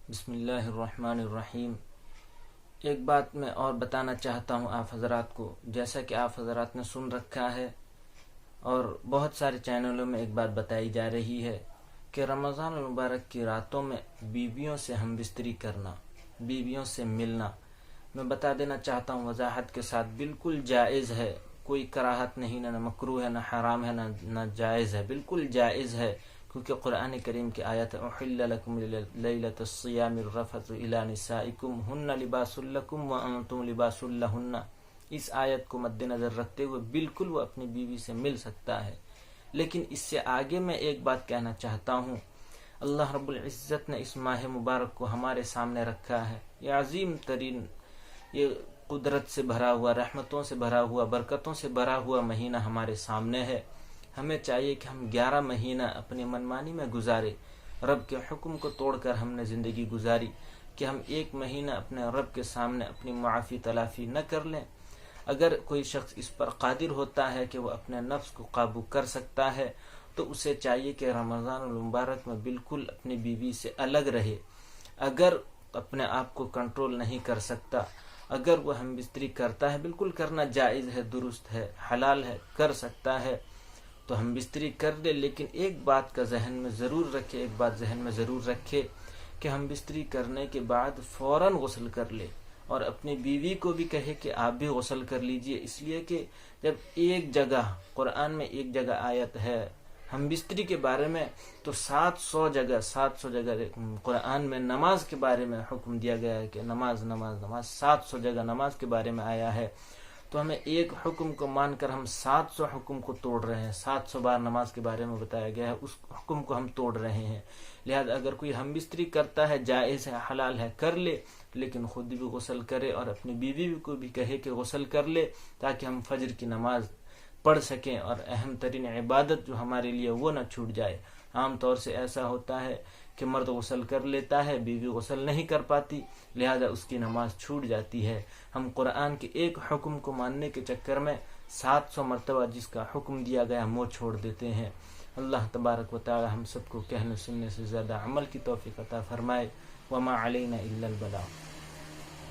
بسم اللہ الرحمن الرحیم۔ ایک بات میں اور بتانا چاہتا ہوں آپ حضرات کو، جیسا کہ آپ حضرات نے سن رکھا ہے اور بہت سارے چینلوں میں ایک بات بتائی جا رہی ہے کہ رمضان المبارک کی راتوں میں بیویوں سے ہم بستری کرنا، بیویوں سے ملنا، میں بتا دینا چاہتا ہوں وضاحت کے ساتھ بالکل جائز ہے، کوئی کراہت نہیں، نہ مکروہ ہے، نہ حرام ہے، نہ جائز ہے، بالکل جائز ہے، کیونکہ قرآن کریم کی آیت احل لکم لیلۃ الصیام الرفث الی نسائکم ہن لباس لکم وانتم لباس لہن، اس آیت کو مد نظر رکھتے ہوئے بالکل وہ اپنی بیوی سے مل سکتا ہے۔ لیکن اس سے آگے میں ایک بات کہنا چاہتا ہوں، اللہ رب العزت نے اس ماہ مبارک کو ہمارے سامنے رکھا ہے، یہ عظیم ترین، یہ قدرت سے بھرا ہوا، رحمتوں سے بھرا ہوا، برکتوں سے بھرا ہوا مہینہ ہمارے سامنے ہے۔ ہمیں چاہیے کہ ہم 11 مہینہ اپنی منمانی میں گزارے، رب کے حکم کو توڑ کر ہم نے زندگی گزاری، کہ ہم ایک مہینہ اپنے رب کے سامنے اپنی معافی تلافی نہ کر لیں۔ اگر کوئی شخص اس پر قادر ہوتا ہے کہ وہ اپنے نفس کو قابو کر سکتا ہے تو اسے چاہیے کہ رمضان المبارک میں بالکل اپنی بیوی سے الگ رہے۔ اگر اپنے آپ کو کنٹرول نہیں کر سکتا، اگر وہ ہم بستری کرتا ہے، بالکل کرنا جائز ہے، درست ہے، حلال ہے، کر سکتا ہے تو ہم بستری کر لے، لیکن ایک بات کا ذہن میں ضرور رکھے، ایک بات ذہن میں ضرور رکھے کہ ہم بستری کرنے کے بعد فوراً غسل کر لے، اور اپنی بیوی کو بھی کہے کہ آپ بھی غسل کر لیجئے، اس لیے کہ جب ایک جگہ قرآن میں ایک جگہ آیت ہے ہم بستری کے بارے میں، تو 700 جگہ قرآن میں نماز کے بارے میں حکم دیا گیا ہے کہ نماز نماز نماز، 700 جگہ نماز کے بارے میں آیا ہے۔ تو ہمیں ایک حکم کو مان کر ہم 700 حکم کو توڑ رہے ہیں، 700 بار نماز کے بارے میں بتایا گیا ہے، اس حکم کو ہم توڑ رہے ہیں۔ لہذا اگر کوئی ہم بستری کرتا ہے، جائز ہے، حلال ہے، کر لے، لیکن خود بھی غسل کرے اور اپنی بیوی کو بھی کہے کہ غسل کر لے، تاکہ ہم فجر کی نماز پڑھ سکیں اور اہم ترین عبادت جو ہمارے لیے وہ نہ چھوٹ جائے۔ عام طور سے ایسا ہوتا ہے کہ مرد غسل کر لیتا ہے، بیوی غسل نہیں کر پاتی، لہذا اس کی نماز چھوٹ جاتی ہے۔ ہم قرآن کے ایک حکم کو ماننے کے چکر میں 700 مرتبہ جس کا حکم دیا گیا وہ چھوڑ دیتے ہیں۔ اللہ تبارک و تعالی ہم سب کو کہنے سننے سے زیادہ عمل کی توفیق عطا فرمائے۔ وما علینا الا البلاغ۔